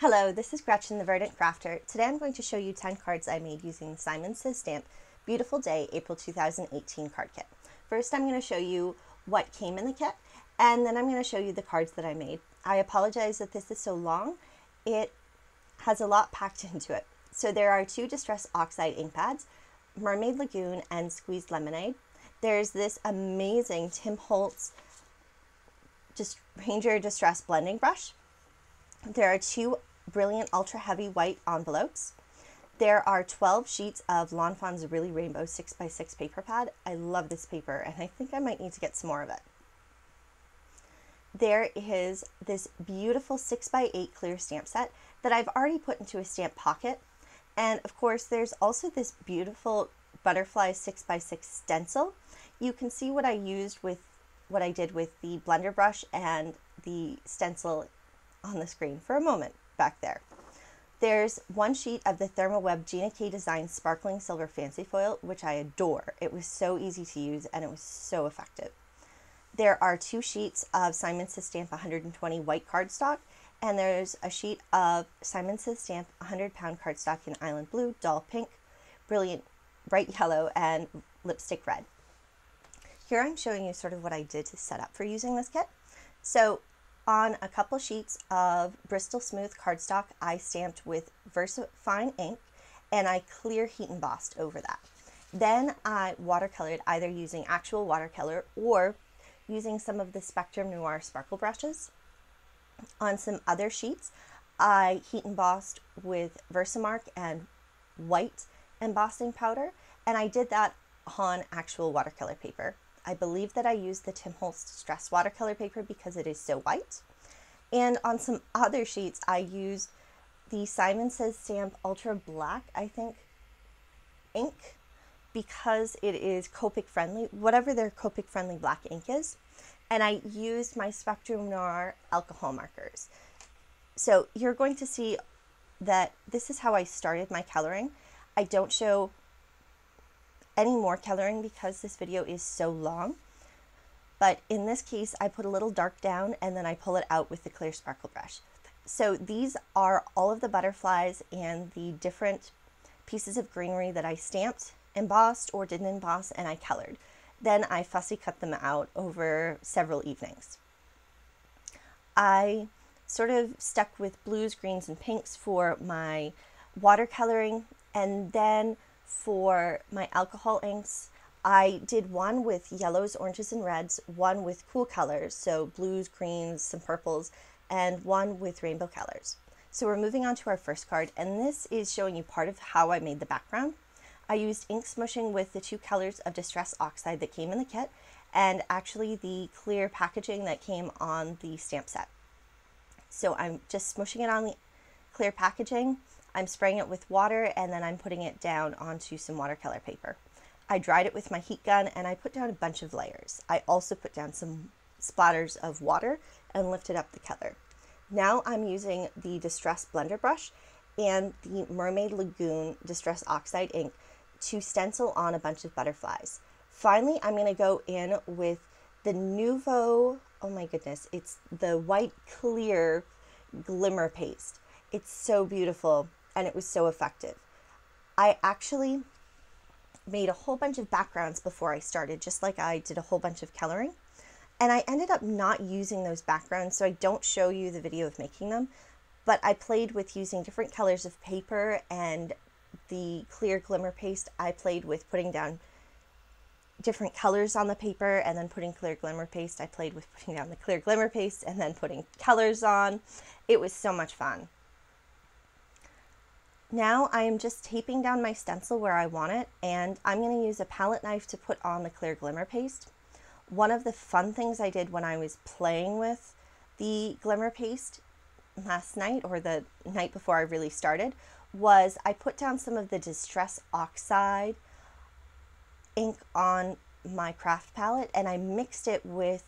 Hello, this is Gretchen, the Verdant Crafter. Today I'm going to show you 10 cards I made using the Simon Says Stamp Beautiful Day April 2018 card kit. First I'm going to show you what came in the kit, and then I'm going to show you the cards that I made. I apologize that this is so long. It has a lot packed into it. So there are 2 Distress Oxide ink pads, Mermaid Lagoon and Squeezed Lemonade. There's this amazing Tim Holtz Ranger Distress blending brush. There are 2 brilliant ultra heavy white envelopes. There are 12 sheets of Lawn Fawn's Really Rainbow 6x6 paper pad. I love this paper and I think I might need to get some more of it. There is this beautiful 6x8 clear stamp set that I've already put into a stamp pocket. And of course there's also this beautiful butterfly 6x6 stencil. You can see what I did with the blender brush and the stencil on the screen for a moment back there. There's 1 sheet of the ThermoWeb Gina K Design Sparkling Silver Fancy Foil, which I adore. It was so easy to use and it was so effective. There are 2 sheets of Simon Says Stamp 120 white cardstock, and there's a sheet of Simon Says Stamp 100-pound cardstock in Island Blue, Doll Pink, Brilliant Bright Yellow, and Lipstick Red. Here I'm showing you sort of what I did to set up for using this kit. So on a couple sheets of Bristol Smooth cardstock, I stamped with VersaFine ink and I clear heat embossed over that. Then I watercolored, either using actual watercolor or using some of the Spectrum Noir sparkle brushes. On some other sheets, I heat embossed with Versamark and white embossing powder, and I did that on actual watercolor paper. I believe that I used the Tim Holtz Distress watercolor paper because it is so white. And on some other sheets, I used the Simon Says Stamp Ultra Black, I think, ink, because it is Copic friendly, whatever their Copic friendly black ink is. And I used my Spectrum Noir alcohol markers. So you're going to see that this is how I started my coloring. I don't show any more coloring because this video is so long, but in this case I put a little dark down and then I pull it out with the clear sparkle brush. So these are all of the butterflies and the different pieces of greenery that I stamped, embossed or didn't emboss, and I colored. Then I fussy cut them out over several evenings. I sort of stuck with blues, greens, and pinks for my watercoloring, and then for my alcohol inks, I did one with yellows, oranges, and reds, one with cool colors, so blues, greens, some purples, and one with rainbow colors. So we're moving on to our first card, and this is showing you part of how I made the background. I used ink smushing with the 2 colors of Distress Oxide that came in the kit, and actually the clear packaging that came on the stamp set. So I'm just smushing it on the clear packaging, I'm spraying it with water, and then I'm putting it down onto some watercolor paper. I dried it with my heat gun and I put down a bunch of layers. I also put down some splatters of water and lifted up the color. Now I'm using the Distress blender brush and the Mermaid Lagoon Distress Oxide ink to stencil on a bunch of butterflies. Finally, I'm going to go in with the Nuvo, oh my goodness, it's the white clear glimmer paste. It's so beautiful and it was so effective. I actually made a whole bunch of backgrounds before I started, just like I did a whole bunch of coloring. And I ended up not using those backgrounds, so I don't show you the video of making them, but I played with using different colors of paper, and the clear glimmer paste, I played with putting down different colors on the paper and then putting clear glimmer paste. I played with putting down the clear glimmer paste and then putting colors on. It was so much fun. Now I am just taping down my stencil where I want it, and I'm going to use a palette knife to put on the clear glimmer paste. One of the fun things I did when I was playing with the glimmer paste last night, or the night before I really started, was I put down some of the Distress Oxide ink on my craft palette and I mixed it with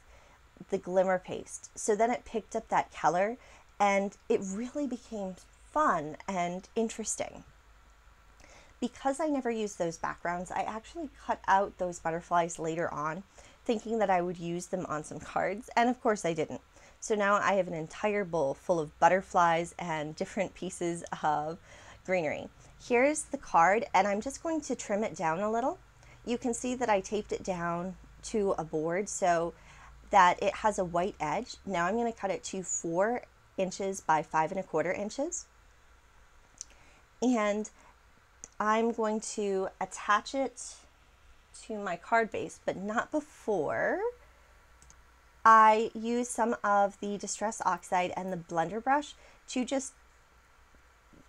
the glimmer paste. So then it picked up that color and it really became fun and interesting. Because I never used those backgrounds, I actually cut out those butterflies later on, thinking that I would use them on some cards, and of course I didn't. So now I have an entire bowl full of butterflies and different pieces of greenery. Here's the card, and I'm just going to trim it down a little. You can see that I taped it down to a board so that it has a white edge. Now I'm going to cut it to 4 inches by 5¼ inches. And I'm going to attach it to my card base, but not before I use some of the Distress Oxide and the blender brush to just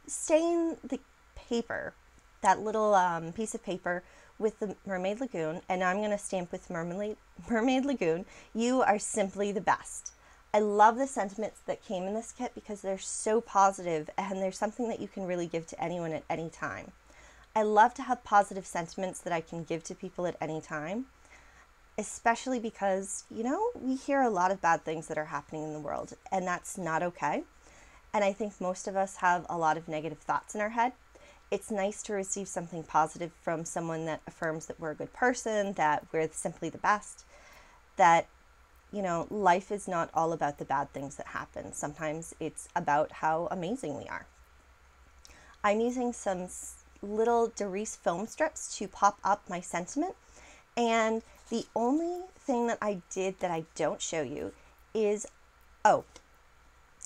stain the paper, that little piece of paper, with the Mermaid Lagoon. And now I'm going to stamp with Mermaid Lagoon. You are simply the best. I love the sentiments that came in this kit because they're so positive, and they're something that you can really give to anyone at any time. I love to have positive sentiments that I can give to people at any time, especially because, you know, we hear a lot of bad things that are happening in the world, and that's not okay. And I think most of us have a lot of negative thoughts in our head. It's nice to receive something positive from someone that affirms that we're a good person, that we're simply the best, that, you know, life is not all about the bad things that happen. Sometimes it's about how amazing we are. I'm using some little Derice film strips to pop up my sentiment, and the only thing that I did that I don't show you is, I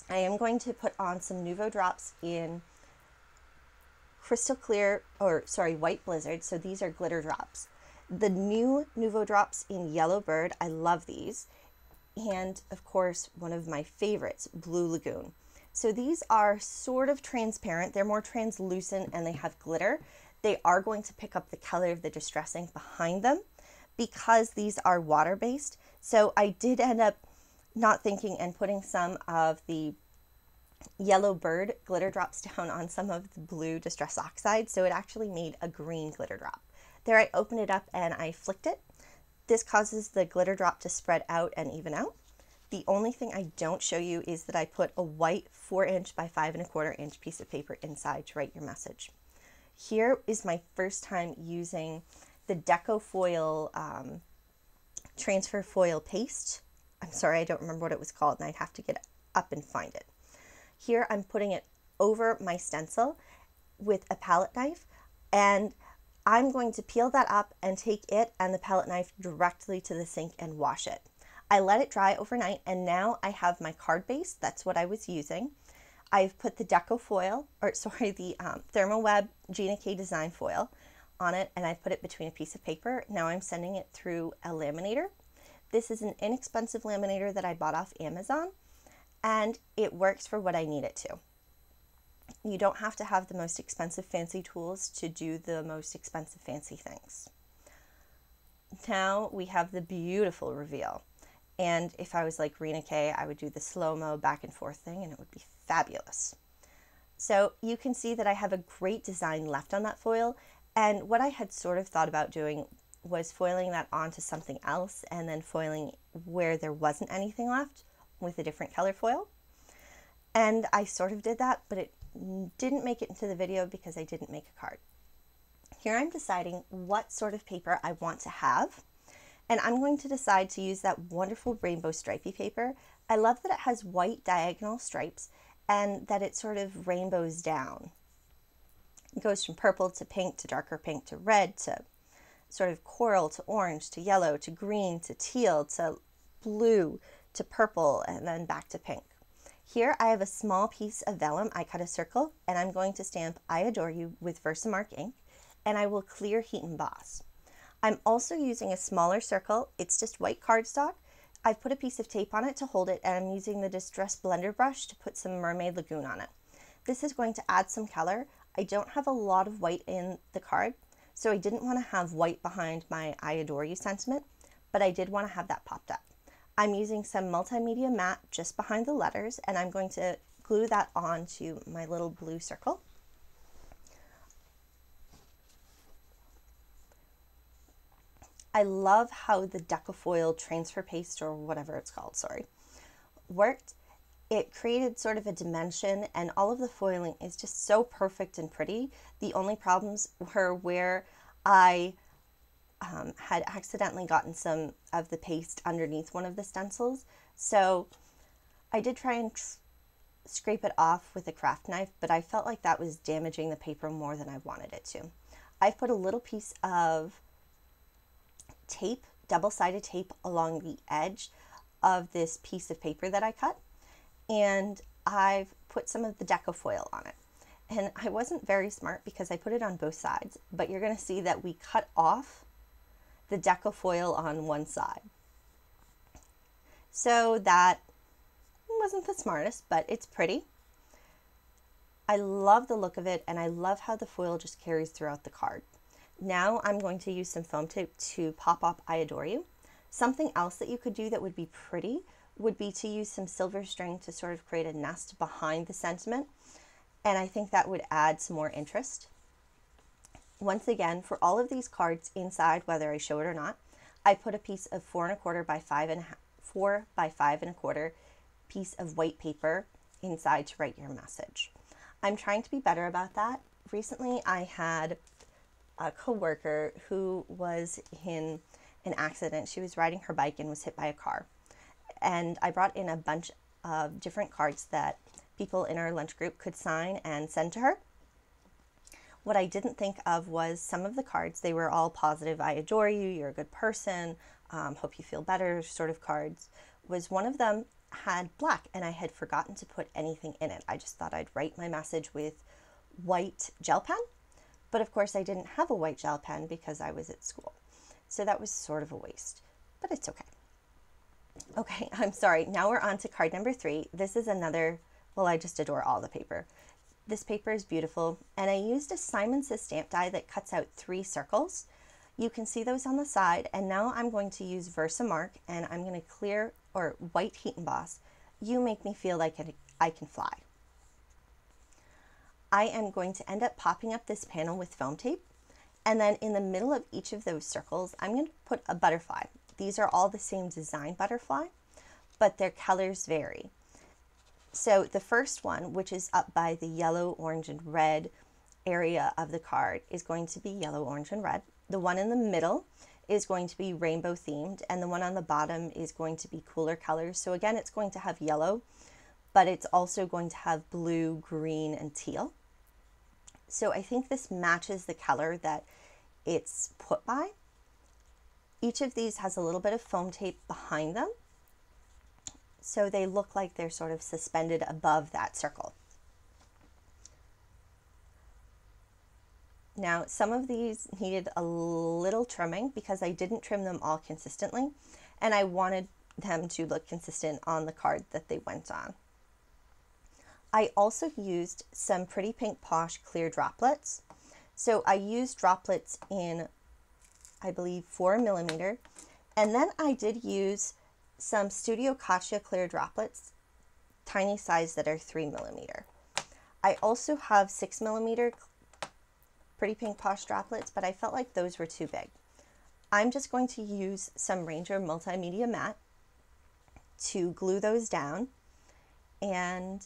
am going to put on some Nuvo drops in crystal clear, white blizzard. So these are glitter drops. The new Nuvo drops in Yellow Bird, I love these. And of course, one of my favorites, Blue Lagoon. So these are sort of transparent. They're more translucent and they have glitter. They are going to pick up the color of the Distress ink behind them because these are water-based. So I did end up not thinking and putting some of the Yellow Bird glitter drops down on some of the blue Distress Oxide. So it actually made a green glitter drop. There I opened it up and I flicked it. This causes the glitter drop to spread out and even out. The only thing I don't show you is that I put a white 4-inch by 5¼ inch piece of paper inside to write your message. Here is my first time using the Deco Foil transfer foil paste. I'm sorry, I don't remember what it was called, and I'd have to get up and find it. Here I'm putting it over my stencil with a palette knife, and I'm going to peel that up and take it and the palette knife directly to the sink and wash it. I let it dry overnight, and now I have my card base. That's what I was using. I've put the Deco Foil, the Thermoweb Gina K Design Foil on it, and I put it between a piece of paper. Now I'm sending it through a laminator. This is an inexpensive laminator that I bought off Amazon, and it works for what I need it to. You don't have to have the most expensive fancy tools to do the most expensive fancy things. Now we have the beautiful reveal. And if I was like Rena Kay, I would do the slow-mo back and forth thing, and it would be fabulous. So you can see that I have a great design left on that foil. And what I had sort of thought about doing was foiling that onto something else and then foiling where there wasn't anything left with a different color foil. And I sort of did that, but it didn't make it into the video because I didn't make a card. Here I'm deciding what sort of paper I want to have. And I'm going to decide to use that wonderful rainbow stripey paper. I love that it has white diagonal stripes and that it sort of rainbows down. It goes from purple to pink to darker pink to red to sort of coral to orange to yellow to green to teal to blue to purple and then back to pink. Here I have a small piece of vellum. I cut a circle and I'm going to stamp I Adore You with Versamark ink, and I will clear heat emboss. I'm also using a smaller circle. It's just white cardstock. I've put a piece of tape on it to hold it, and I'm using the Distress blender brush to put some Mermaid Lagoon on it. This is going to add some color. I don't have a lot of white in the card, so I didn't want to have white behind my I Adore You sentiment, but I did want to have that popped up. I'm using some multimedia matte just behind the letters, and I'm going to glue that onto my little blue circle. I love how the Decofoil transfer paste, or whatever it's called, worked. It created sort of a dimension, and all of the foiling is just so perfect and pretty. The only problems were where I had accidentally gotten some of the paste underneath one of the stencils. So I did try and scrape it off with a craft knife, but I felt like that was damaging the paper more than I wanted it to. I've put a little piece of tape, double-sided tape, along the edge of this piece of paper that I cut, and I've put some of the deco foil on it. And I wasn't very smart because I put it on both sides, but you're going to see that we cut off the deco foil on one side. So that wasn't the smartest, but it's pretty. I love the look of it, and I love how the foil just carries throughout the card. Now I'm going to use some foam tape to pop up I Adore You. Something else that you could do that would be pretty would be to use some silver string to sort of create a nest behind the sentiment, and I think that would add some more interest. Once again, for all of these cards inside, whether I show it or not, I put a piece of 4 1/4 by 4 by 5 1/4 piece of white paper inside to write your message. I'm trying to be better about that. Recently, I had a coworker who was in an accident. She was riding her bike and was hit by a car. And I brought in a bunch of different cards that people in our lunch group could sign and send to her. What I didn't think of was some of the cards, they were all positive, I adore you, you're a good person, hope you feel better sort of cards. Was one of them had black, and I had forgotten to put anything in it. I just thought I'd write my message with white gel pen, but of course I didn't have a white gel pen because I was at school. So that was sort of a waste, but it's okay. Okay, I'm sorry. Now we're on to card number 3. This is another, well, I just adore all the paper. This paper is beautiful, and I used a Simon Says stamp die that cuts out 3 circles. You can see those on the side, and now I'm going to use Versamark, and I'm going to clear or white heat emboss. You make me feel like I can fly. I am going to end up popping up this panel with foam tape, and then in the middle of each of those circles, I'm going to put a butterfly. These are all the same design butterfly, but their colors vary. So the first one, which is up by the yellow, orange, and red area of the card, is going to be yellow, orange, and red. The one in the middle is going to be rainbow themed, and the one on the bottom is going to be cooler colors. So again, it's going to have yellow, but it's also going to have blue, green, and teal. So I think this matches the color that it's put by. Each of these has a little bit of foam tape behind them, so they look like they're sort of suspended above that circle. Now, some of these needed a little trimming because I didn't trim them all consistently, and I wanted them to look consistent on the card that they went on. I also used some Pretty Pink Posh clear droplets. So I used droplets in, I believe, 4mm, and then I did use some Studio Katya clear droplets, tiny size, that are 3mm. I also have 6mm Pretty Pink Posh droplets, but I felt like those were too big. I'm just going to use some Ranger Multimedia Matte to glue those down, and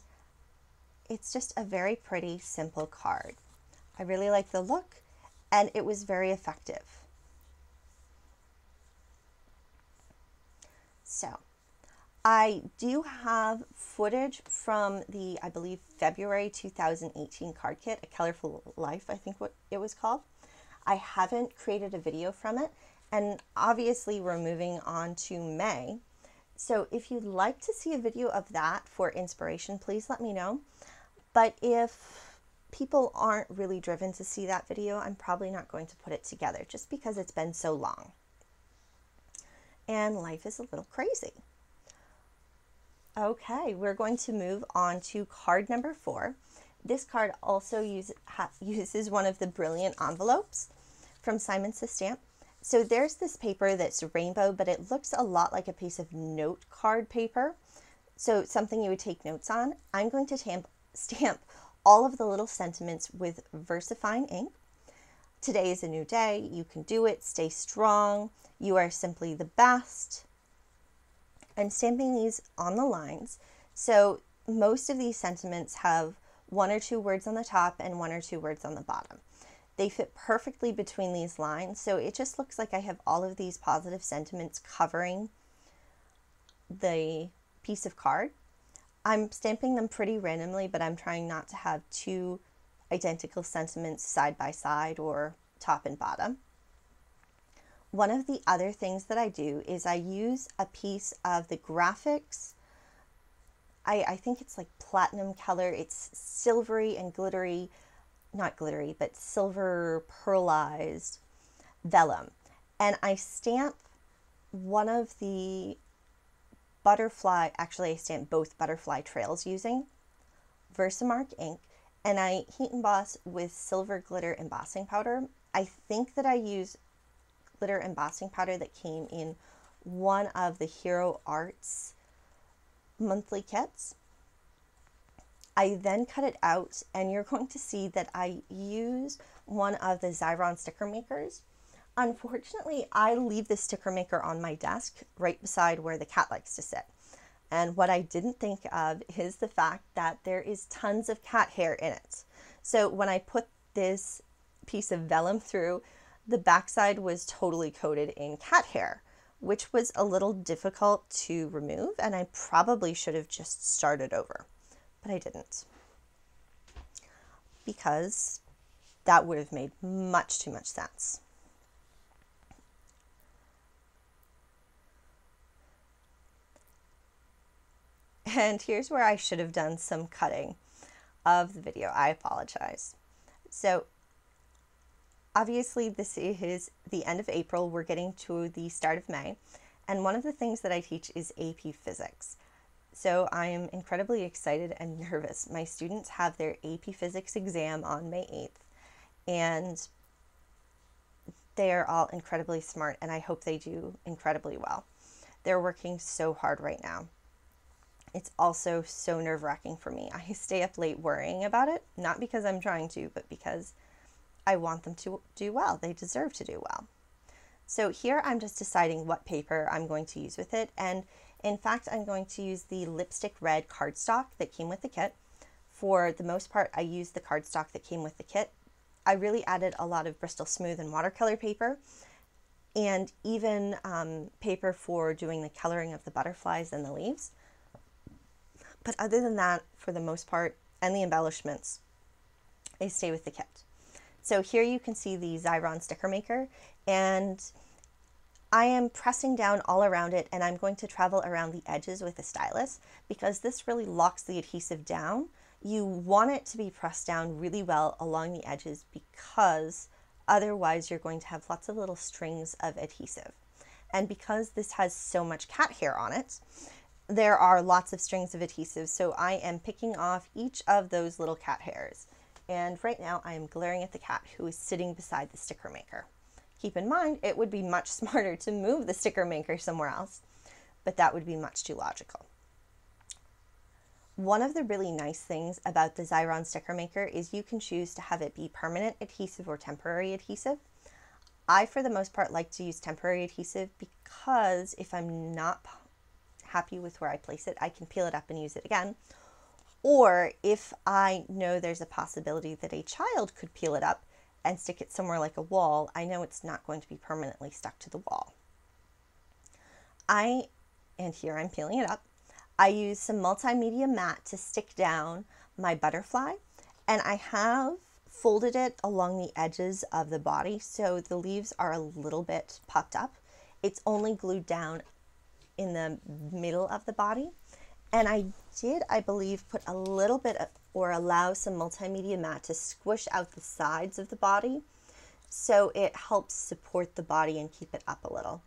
it's just a very pretty, simple card. I really like the look, and it was very effective. So I do have footage from the, I believe, February 2018 card kit, A Colorful Life, I think what it was called. I haven't created a video from it, and obviously we're moving on to May. So if you'd like to see a video of that for inspiration, please let me know. But if people aren't really driven to see that video, I'm probably not going to put it together just because it's been so long. And life is a little crazy. Okay, we're going to move on to card number 4. This card also uses one of the brilliant envelopes from Simon Says Stamp. So there's this paper that's rainbow, but it looks a lot like a piece of note card paper. So something you would take notes on. I'm going to stamp all of the little sentiments with VersaFine ink. Today is a new day. You can do it. Stay strong. You are simply the best. I'm stamping these on the lines. So most of these sentiments have 1 or 2 words on the top and 1 or 2 words on the bottom. They fit perfectly between these lines, so it just looks like I have all of these positive sentiments covering the piece of card. I'm stamping them pretty randomly, but I'm trying not to have two identical sentiments side by side or top and bottom. One of the other things that I do is I use a piece of the graphics. I think it's like platinum color. It's silvery and glittery, not glittery, but silver pearlized vellum. And I stamp one of the butterfly, actually I stamp both butterfly trails using Versamark ink, and I heat emboss with silver glitter embossing powder. I think that I use glitter embossing powder that came in one of the Hero Arts monthly kits. I then cut it out, and you're going to see that I use one of the Xyron sticker makers. Unfortunately, I leave the sticker maker on my desk right beside where the cat likes to sit. And what I didn't think of is the fact that there is tons of cat hair in it. So when I put this piece of vellum through, the backside was totally coated in cat hair, which was a little difficult to remove, and I probably should have just started over, but I didn't, because that would have made much too much sense. And here's where I should have done some cutting of the video. I apologize. So obviously this is the end of April. We're getting to the start of May. And one of the things that I teach is AP Physics. So I am incredibly excited and nervous. My students have their AP Physics exam on May 8th. And they are all incredibly smart, and I hope they do incredibly well. They're working so hard right now. It's also so nerve-wracking for me. I stay up late worrying about it, not because I'm trying to, but because I want them to do well. They deserve to do well. So here I'm just deciding what paper I'm going to use with it, and in fact I'm going to use the lipstick red cardstock that came with the kit. For the most part, I used the cardstock that came with the kit. I really added a lot of Bristol Smooth and watercolor paper, and even paper for doing the coloring of the butterflies and the leaves. But other than that, for the most part, and the embellishments, they stay with the kit. So here you can see the Xyron sticker maker, and I am pressing down all around it, and I'm going to travel around the edges with a stylus because this really locks the adhesive down. You want it to be pressed down really well along the edges because otherwise you're going to have lots of little strings of adhesive. And because this has so much cat hair on it, there are lots of strings of adhesive, so I am picking off each of those little cat hairs. And right now I am glaring at the cat who is sitting beside the sticker maker. Keep in mind, it would be much smarter to move the sticker maker somewhere else, but that would be much too logical. One of the really nice things about the Xyron sticker maker is you can choose to have it be permanent adhesive or temporary adhesive. I, for the most part, like to use temporary adhesive because if I'm not happy with where I place it, I can peel it up and use it again. Or if I know there's a possibility that a child could peel it up and stick it somewhere like a wall, I know it's not going to be permanently stuck to the wall. And here I'm peeling it up. I use some multimedia matte to stick down my butterfly, and I have folded it along the edges of the body so the leaves are a little bit puffed up. It's only glued down in the middle of the body, and I did, I believe, put a little bit of, or allow some multimedia matte to squish out the sides of the body so it helps support the body and keep it up a little.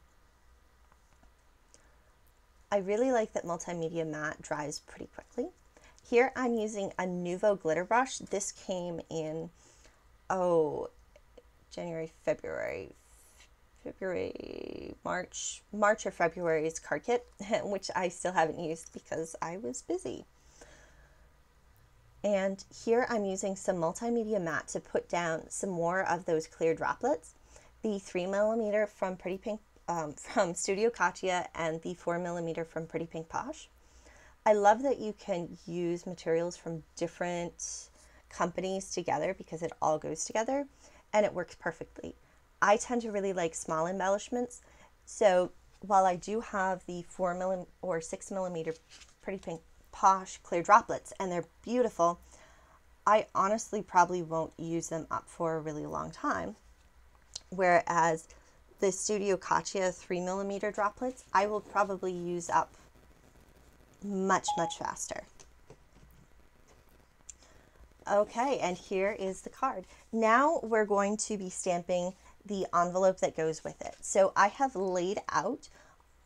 I really like that multimedia matte dries pretty quickly. Here I'm using a Nuvo glitter brush. This came in, March or February's card kit, which I still haven't used because I was busy. And here I'm using some multimedia matte to put down some more of those clear droplets. The 3mm from Pretty Pink, from Studio Katya, and the 4mm from Pretty Pink Posh. I love that you can use materials from different companies together because it all goes together and it works perfectly. I tend to really like small embellishments, so while I do have the 4mm or 6mm Pretty Pink posh clear droplets, and they're beautiful. I honestly probably won't use them up for a really long time, whereas the Studio Katya 3mm droplets, I will probably use up much, much faster. Okay, and here is the card. Now we're going to be stamping the envelope that goes with it. So I have laid out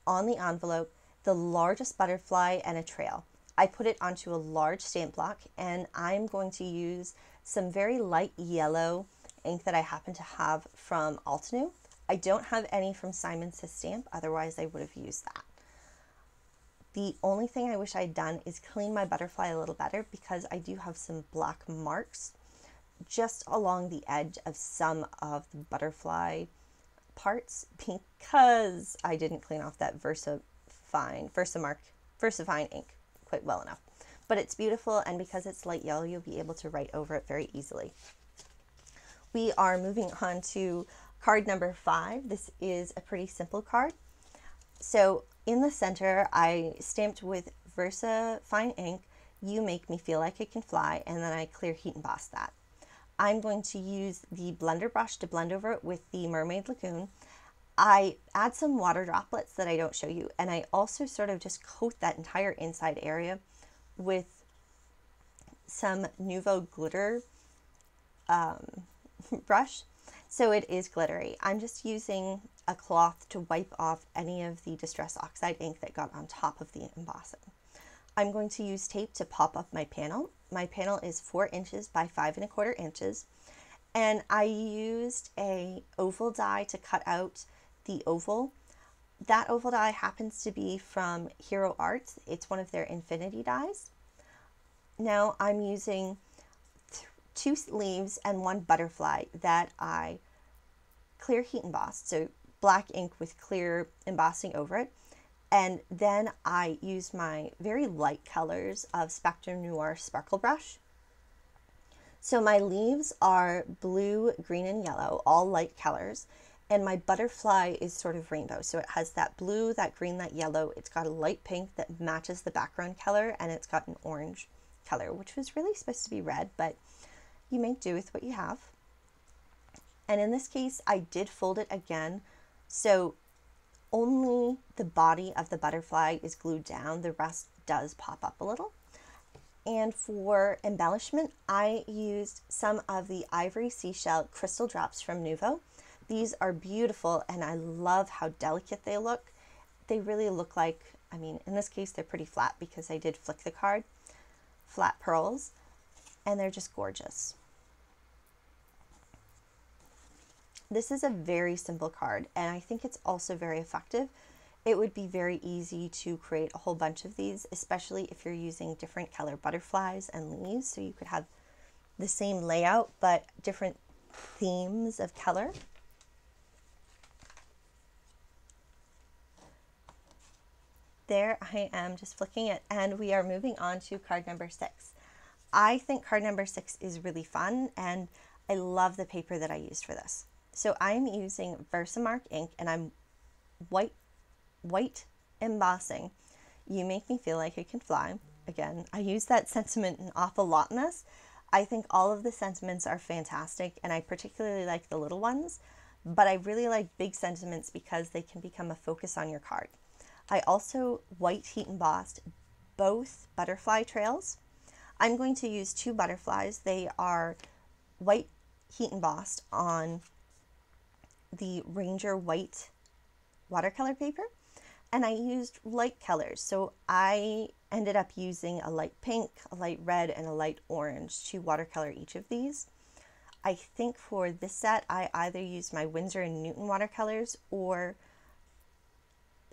on the envelope the largest butterfly and a trail. I put it onto a large stamp block, and I'm going to use some very light yellow ink that I happen to have from Altenew. I don't have any from Simon Says Stamp, otherwise I would have used that. The only thing I wish I'd done is clean my butterfly a little better, because I do have some black marks just along the edge of some of the butterfly parts, because I didn't clean off that VersaFine ink quite well enough. But it's beautiful, and because it's light yellow, you'll be able to write over it very easily. We are moving on to card number 5. This is a pretty simple card. So in the center, I stamped with VersaFine ink, "You Make Me Feel Like I Can Fly," and then I clear heat embossed that. I'm going to use the blender brush to blend over it with the Mermaid Lagoon. I add some water droplets that I don't show you, and I also sort of just coat that entire inside area with some Nuvo glitter brush, so it is glittery. I'm just using a cloth to wipe off any of the Distress Oxide ink that got on top of the embossing. I'm going to use tape to pop up my panel. My panel is 4 inches by 5 1/4 inches, and I used a oval die to cut out the oval. That oval die happens to be from Hero Arts. It's one of their infinity dies. Now I'm using 2 leaves and 1 butterfly that I clear heat embossed, so black ink with clear embossing over it. And then I use my very light colors of Spectrum Noir Sparkle Brush. So my leaves are blue, green, and yellow, all light colors. And my butterfly is sort of rainbow. So it has that blue, that green, that yellow. It's got a light pink that matches the background color, and it's got an orange color, which was really supposed to be red, but you make do with what you have. And in this case, I did fold it again, so only the body of the butterfly is glued down. The rest does pop up a little. And for embellishment, I used some of the Ivory Seashell Crystal Drops from Nuvo. These are beautiful, and I love how delicate they look. They really look like, I mean, in this case, they're pretty flat because I did flick the card, flat pearls, and they're just gorgeous. This is a very simple card, and I think it's also very effective. It would be very easy to create a whole bunch of these, especially if you're using different color butterflies and leaves, so you could have the same layout but different themes of color. There I am just flicking it, and we are moving on to card number 6. I think card number 6 is really fun, and I love the paper that I used for this. So I'm using Versamark ink, and I'm white embossing "You Make Me Feel Like I Can Fly." Again, I use that sentiment an awful lot in this. I think all of the sentiments are fantastic, and I particularly like the little ones, but I really like big sentiments because they can become a focus on your card. I also white heat embossed both butterfly trails. I'm going to use 2 butterflies. They are white heat embossed on the Ranger white watercolor paper, and I used light colors. So I ended up using a light pink, a light red, and a light orange to watercolor each of these. I think for this set, I either used my Winsor & Newton watercolors, or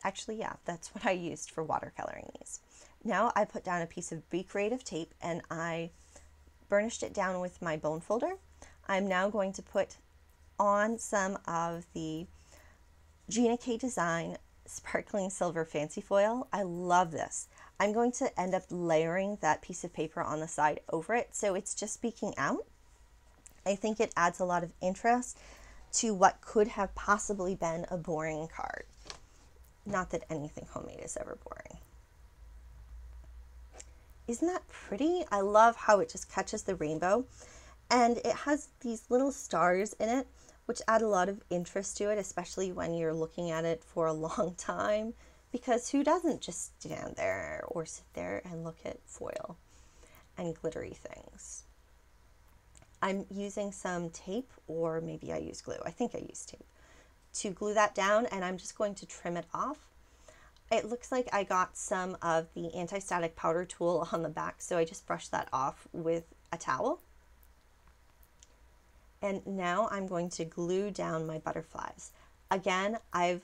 actually, yeah, that's what I used for watercoloring these. Now I put down a piece of Be Creative tape, and I burnished it down with my bone folder. I'm now going to put on some of the Gina K Design Sparkling Silver Fancy Foil. I love this. I'm going to end up layering that piece of paper on the side over it, so it's just speaking out. I think it adds a lot of interest to what could have possibly been a boring card. Not that anything homemade is ever boring. Isn't that pretty? I love how it just catches the rainbow, and it has these little stars in it, which add a lot of interest to it, especially when you're looking at it for a long time, because who doesn't just stand there or sit there and look at foil and glittery things? I'm using some tape, or maybe I use glue. I think I use tape to glue that down, and I'm just going to trim it off. It looks like I got some of the anti-static powder tool on the back, so I just brushed that off with a towel. And now I'm going to glue down my butterflies. Again, I've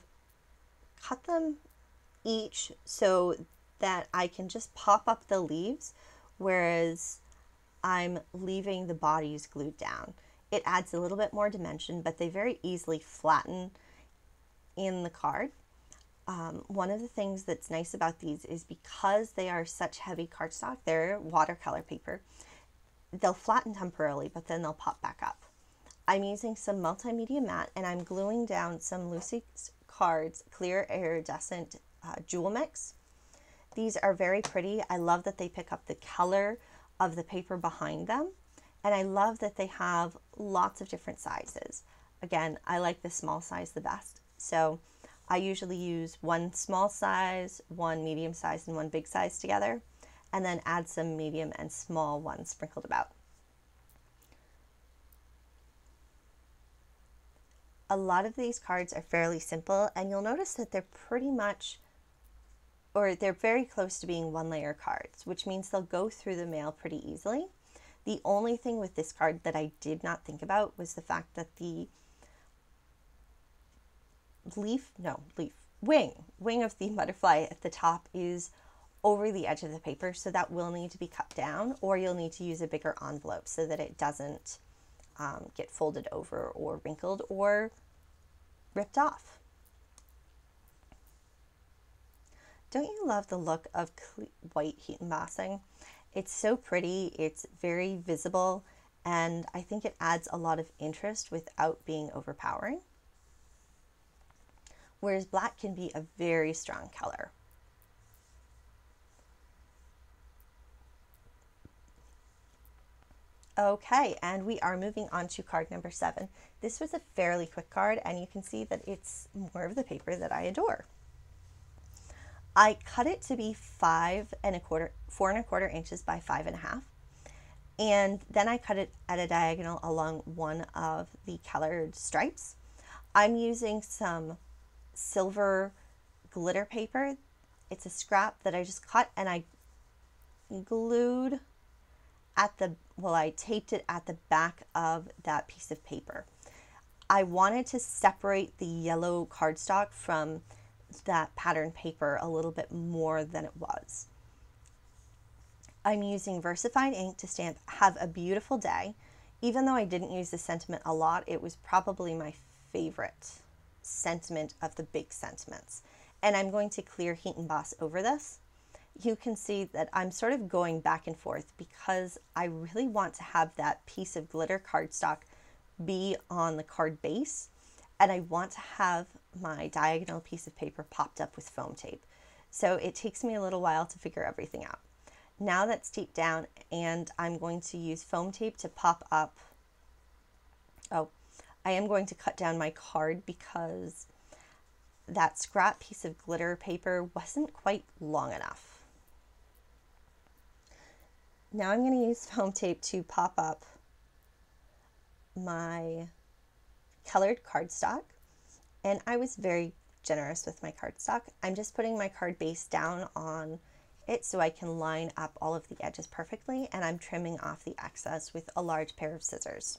cut them each so that I can just pop up the leaves, whereas I'm leaving the bodies glued down. It adds a little bit more dimension, but they very easily flatten in the card. One of the things that's nice about these is because they are such heavy cardstock, they're watercolor paper, they'll flatten temporarily, but then they'll pop back up. I'm using some multimedia matte, and I'm gluing down some Lucy Cards Clear Iridescent Jewel Mix. These are very pretty. I love that they pick up the color of the paper behind them, and I love that they have lots of different sizes. Again, I like the small size the best, so I usually use one small size, one medium size, and one big size together, and then add some medium and small ones sprinkled about. A lot of these cards are fairly simple, and you'll notice that they're pretty much, or they're very close to being one layer cards, which means they'll go through the mail pretty easily. The only thing with this card that I did not think about was the fact that the wing of the butterfly at the top is over the edge of the paper, so that will need to be cut down, or you'll need to use a bigger envelope so that it doesn't get folded over or wrinkled or ripped off. Don't you love the look of white heat embossing? It's so pretty, it's very visible, and I think it adds a lot of interest without being overpowering. Whereas black can be a very strong color. Okay, and we are moving on to card number 7. This was a fairly quick card, and you can see that it's more of the paper that I adore. I cut it to be 4 1/4 inches by 5.5, and then I cut it at a diagonal along one of the colored stripes. I'm using some silver glitter paper. It's a scrap that I just cut, and I glued at the, I taped it at the back of that piece of paper. I wanted to separate the yellow cardstock from that pattern paper a little bit more than it was. I'm using versified ink to stamp Have a Beautiful Day. Even though I didn't use the sentiment a lot, it was probably my favorite sentiment of the big sentiments. And I'm going to clear heat emboss over this. You can see that I'm sort of going back and forth because I really want to have that piece of glitter cardstock be on the card base, and I want to have my diagonal piece of paper popped up with foam tape. So it takes me a little while to figure everything out. Now that's taped down, and I'm going to use foam tape to pop up. Oh, I am going to cut down my card because that scrap piece of glitter paper wasn't quite long enough. Now I'm going to use foam tape to pop up my colored cardstock, and I was very generous with my cardstock. I'm just putting my card base down on it so I can line up all of the edges perfectly, and I'm trimming off the excess with a large pair of scissors.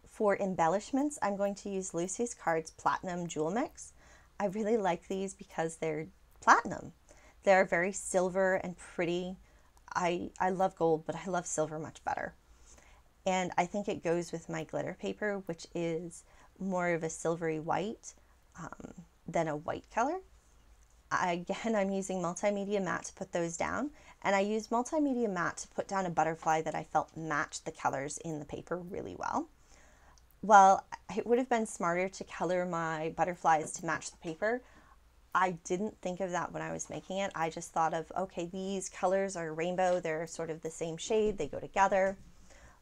For embellishments, I'm going to use Lucy's Cards Platinum Jewel Mix. I really like these because they're platinum. They're very silver and pretty. I love gold, but I love silver much better. And I think it goes with my glitter paper, which is more of a silvery white than a white color. Again, I'm using multimedia matte to put those down, and I used multimedia matte to put down a butterfly that I felt matched the colors in the paper really well. Well, it would have been smarter to color my butterflies to match the paper. I didn't think of that when I was making it. I just thought of, okay, these colors are rainbow, they're sort of the same shade, they go together.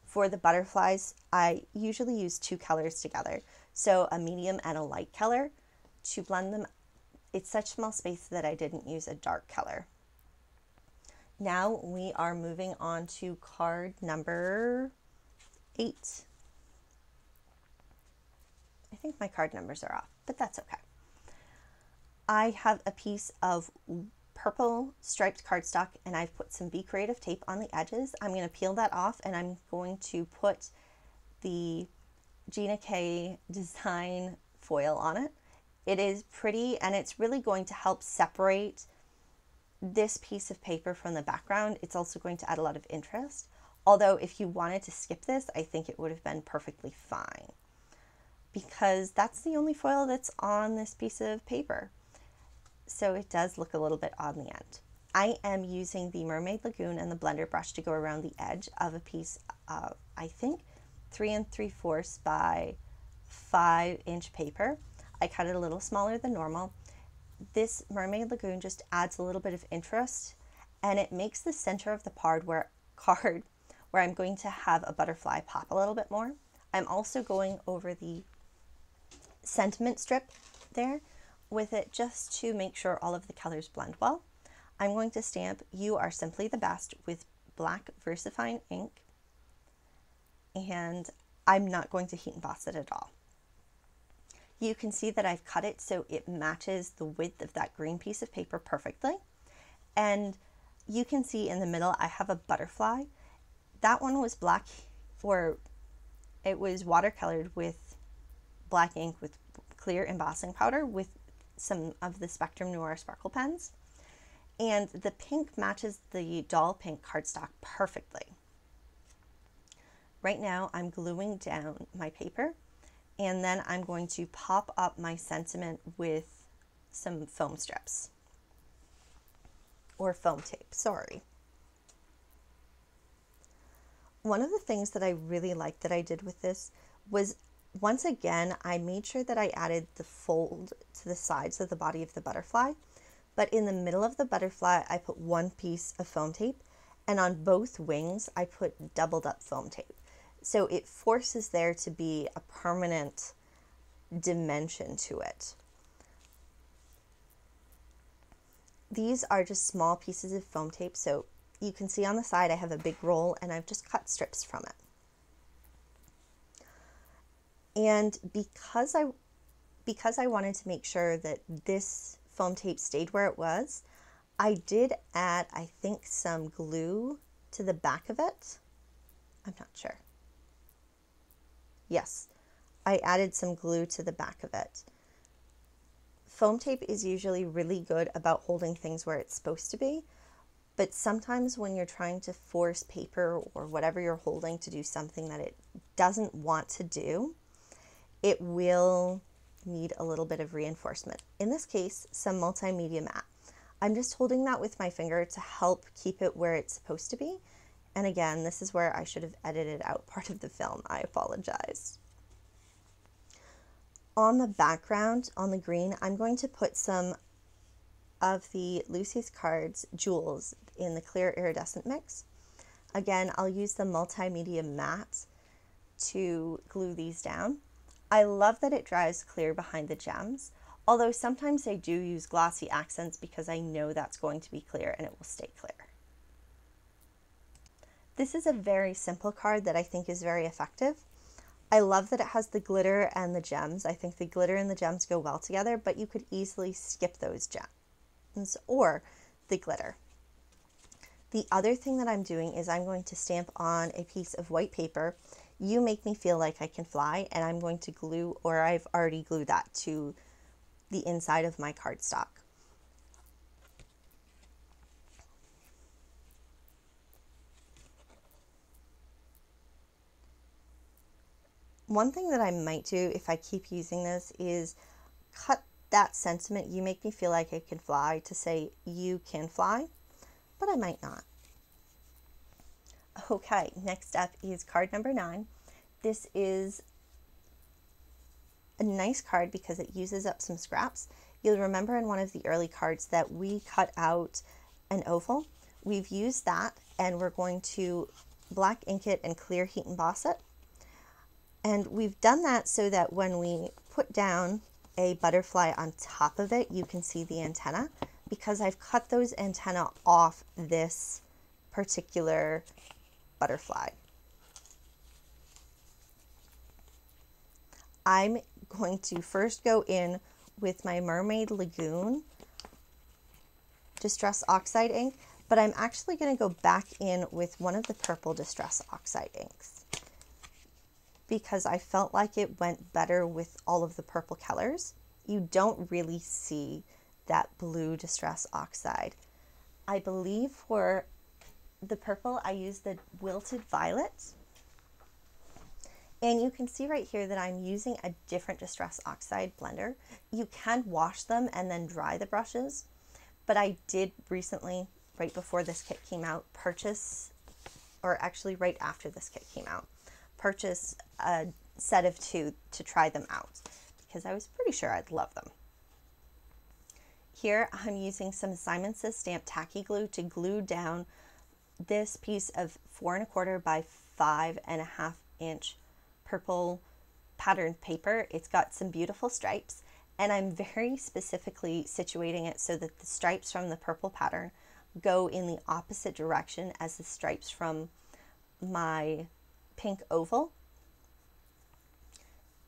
For the butterflies, I usually use two colors together, so a medium and a light color to blend them. It's such small space that I didn't use a dark color. Now we are moving on to card number 8. I think my card numbers are off, but that's okay. I have a piece of purple striped cardstock and I've put some Be Creative tape on the edges. I'm going to peel that off and I'm going to put the Gina K design foil on it. It is pretty and it's really going to help separate this piece of paper from the background. It's also going to add a lot of interest. Although if you wanted to skip this, I think it would have been perfectly fine because that's the only foil that's on this piece of paper. So it does look a little bit on the end. I am using the Mermaid Lagoon and the blender brush to go around the edge of a piece of, I think, 3 3/4 by 5-inch paper. I cut it a little smaller than normal. This Mermaid Lagoon just adds a little bit of interest and it makes the center of the card where I'm going to have a butterfly pop a little bit more. I'm also going over the sentiment strip there with it just to make sure all of the colors blend well. I'm going to stamp "You Are Simply the Best" with black VersaFine ink, and I'm not going to heat emboss it at all. You can see that I've cut it so it matches the width of that green piece of paper perfectly, and you can see in the middle I have a butterfly. That one was black, or it was watercolored with black ink with clear embossing powder with some of the Spectrum Noir sparkle pens, and the pink matches the doll pink cardstock perfectly. Right now I'm gluing down my paper and then I'm going to pop up my sentiment with some foam strips or foam tape, sorry. One of the things that I really liked that I did with this was, once again, I made sure that I added the fold to the sides of the body of the butterfly, but in the middle of the butterfly, I put one piece of foam tape, and on both wings, I put doubled up foam tape. So it forces there to be a permanent dimension to it. These are just small pieces of foam tape, so you can see on the side I have a big roll and I've just cut strips from it. And because I wanted to make sure that this foam tape stayed where it was, I did add, I think, some glue to the back of it. I'm not sure. Yes, I added some glue to the back of it. Foam tape is usually really good about holding things where it's supposed to be, but sometimes when you're trying to force paper or whatever you're holding to do something that it doesn't want to do, it will need a little bit of reinforcement. In this case, some multimedia matte. I'm just holding that with my finger to help keep it where it's supposed to be. And again, this is where I should have edited out part of the film. I apologize. On the background, on the green, I'm going to put some of the Lucy's Cards Jewels in the clear iridescent mix. Again, I'll use the multimedia matte to glue these down. I love that it dries clear behind the gems, although sometimes I do use glossy accents because I know that's going to be clear and it will stay clear. This is a very simple card that I think is very effective. I love that it has the glitter and the gems. I think the glitter and the gems go well together, but you could easily skip those gems or the glitter. The other thing that I'm doing is I'm going to stamp on a piece of white paper, "You Make Me Feel Like I Can Fly," and I'm going to glue, or I've already glued that to the inside of my cardstock. One thing that I might do if I keep using this is cut that sentiment, "You Make Me Feel Like I Can Fly," to say "You Can Fly," but I might not. Okay, next up is card number 9. This is a nice card because it uses up some scraps. You'll remember in one of the early cards that we cut out an oval. We've used that, and we're going to black ink it and clear heat emboss it. And we've done that so that when we put down a butterfly on top of it, you can see the antenna, because I've cut those antennae off this particular butterfly. I'm going to first go in with my Mermaid Lagoon Distress Oxide ink, but I'm actually going to go back in with one of the purple Distress Oxide inks because I felt like it went better with all of the purple colors. You don't really see that blue Distress Oxide. I believe for the purple I used the Wilted Violet. And you can see right here that I'm using a different Distress Oxide blender. You can wash them and then dry the brushes, but I did recently, right before this kit came out, purchase, or actually right after this kit came out, purchase a set of 2 to try them out because I was pretty sure I'd love them. Here I'm using some Simon Says Stamp Tacky Glue to glue down this piece of 4 1/4 by 5 1/2 inch purple patterned paper. It's got some beautiful stripes, and I'm very specifically situating it so that the stripes from the purple pattern go in the opposite direction as the stripes from my pink oval.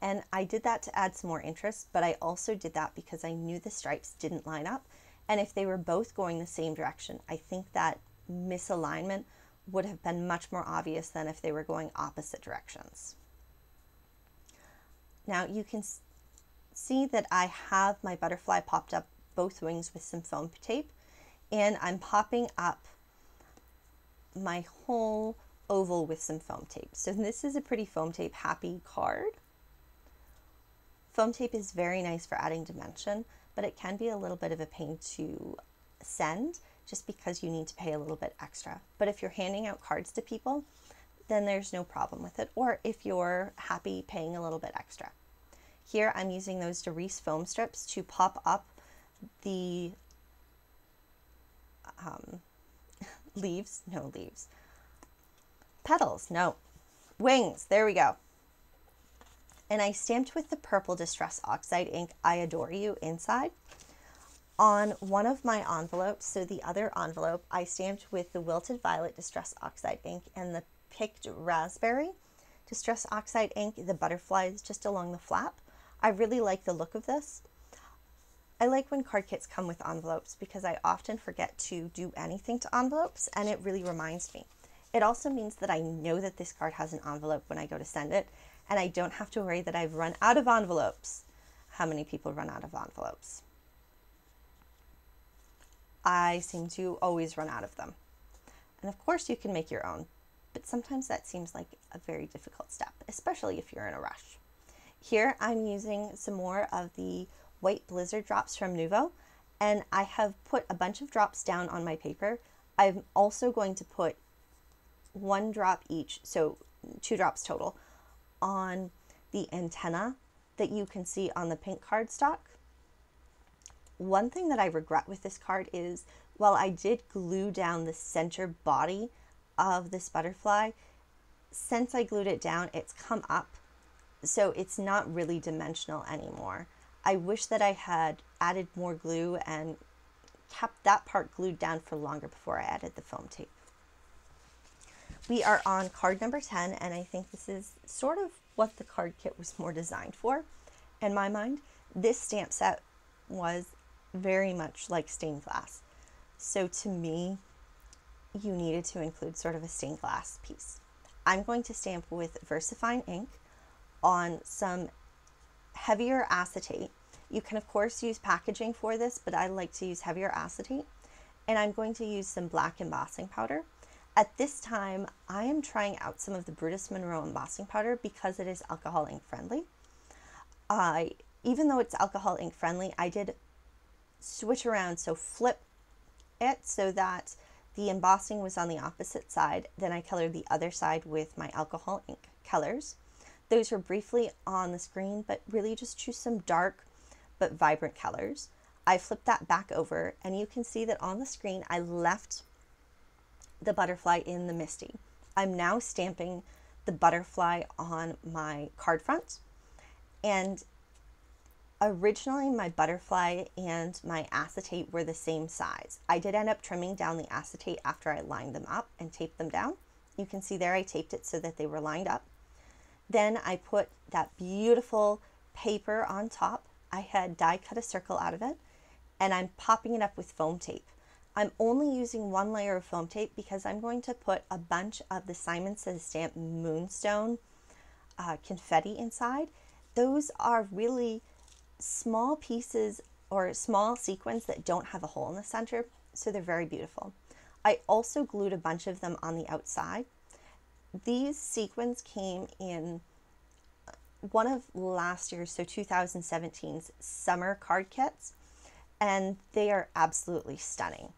And I did that to add some more interest, but I also did that because I knew the stripes didn't line up, and if they were both going the same direction, I think that misalignment would have been much more obvious than if they were going opposite directions. Now you can see that I have my butterfly popped up both wings with some foam tape, and I'm popping up my whole oval with some foam tape. So this is a pretty foam tape happy card. Foam tape is very nice for adding dimension, but it can be a little bit of a pain to send just because you need to pay a little bit extra. But if you're handing out cards to people, then there's no problem with it, or if you're happy paying a little bit extra. Here I'm using those Derice foam strips to pop up the wings, there we go. And I stamped with the purple Distress Oxide ink, I Adore You, inside. On one of my envelopes, so the other envelope, I stamped with the Wilted Violet Distress Oxide ink and the Picked Raspberry Distress Oxide ink, the butterflies just along the flap. I really like the look of this. I like when card kits come with envelopes because I often forget to do anything to envelopes, and it really reminds me. It also means that I know that this card has an envelope when I go to send it, and I don't have to worry that I've run out of envelopes. How many people run out of envelopes? I seem to always run out of them. And of course you can make your own, but sometimes that seems like a very difficult step, especially if you're in a rush. Here I'm using some more of the White Blizzard drops from Nuvo, and I have put a bunch of drops down on my paper. I'm also going to put 1 drop each, so 2 drops total, on the antenna that you can see on the pink cardstock. One thing that I regret with this card is, while I did glue down the center body of this butterfly, since I glued it down, it's come up, so it's not really dimensional anymore. I wish that I had added more glue and kept that part glued down for longer before I added the foam tape. We are on card number 10, and I think this is sort of what the card kit was more designed for. In my mind, this stamp set was very much like stained glass. So to me, you needed to include sort of a stained glass piece. I'm going to stamp with VersaFine ink on some heavier acetate. You can of course use packaging for this, but I like to use heavier acetate. And I'm going to use some black embossing powder. At this time, I am trying out some of the Brutus Monroe embossing powder because it is alcohol ink friendly. Even though it's alcohol ink friendly, I did switch around, so flip it so that the embossing was on the opposite side. Then I colored the other side with my alcohol ink colors. Those were briefly on the screen, but really just choose some dark but vibrant colors. I flipped that back over, and you can see that on the screen I left the butterfly in the MISTI. I'm now stamping the butterfly on my card front, and originally my butterfly and my acetate were the same size. I did end up trimming down the acetate after I lined them up and taped them down. You can see there I taped it so that they were lined up. Then I put that beautiful paper on top. I had die cut a circle out of it, and I'm popping it up with foam tape. I'm only using one layer of foam tape because I'm going to put a bunch of the Simon Says Stamp Moonstone confetti inside. Those are really small pieces or small sequins that don't have a hole in the center, so they're very beautiful. I also glued a bunch of them on the outside. These sequins came in one of last year's, so 2017's summer card kits, and they are absolutely stunning.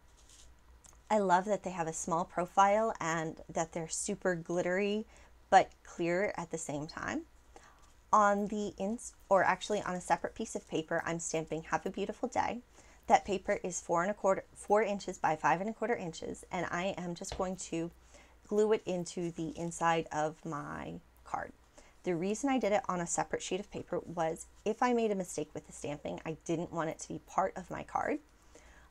I love that they have a small profile and that they're super glittery but clear at the same time. On the actually on a separate piece of paper, I'm stamping Have a Beautiful Day. That paper is 4 inches by 5¼ inches, and I am just going to glue it into the inside of my card. The reason I did it on a separate sheet of paper was if I made a mistake with the stamping, I didn't want it to be part of my card.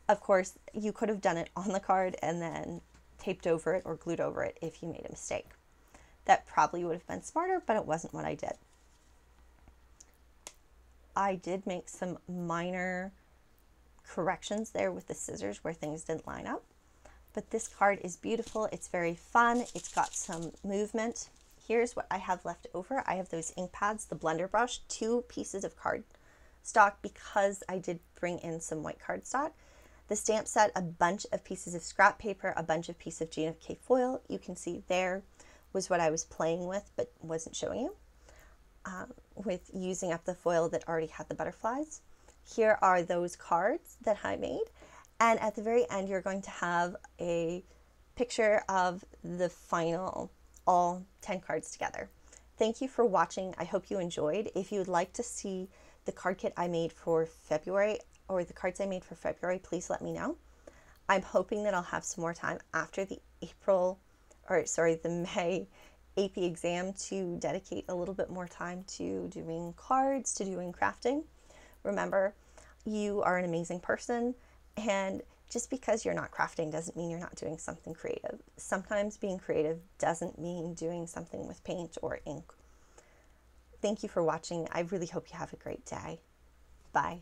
Of course, you could have done it on the card and then taped over it or glued over it if you made a mistake. That probably would have been smarter, but it wasn't what I did. I did make some minor corrections there with the scissors where things didn't line up. But this card is beautiful. It's very fun. It's got some movement. Here's what I have left over. I have those ink pads, the blender brush, 2 pieces of cardstock because I did bring in some white cardstock. The stamp set, a bunch of pieces of scrap paper, a bunch of pieces of GFK foil. You can see there was what I was playing with but wasn't showing you, with using up the foil that already had the butterflies. Here are those cards that I made, and at the very end you're going to have a picture of the final all 10 cards together. Thank you for watching. I hope you enjoyed. If you would like to see the card kit I made for February or the cards I made for February, please let me know. I'm hoping that I'll have some more time after the May AP exam to dedicate a little bit more time to doing cards, to doing crafting. Remember, you are an amazing person, and just because you're not crafting doesn't mean you're not doing something creative. Sometimes being creative doesn't mean doing something with paint or ink. Thank you for watching. I really hope you have a great day. Bye.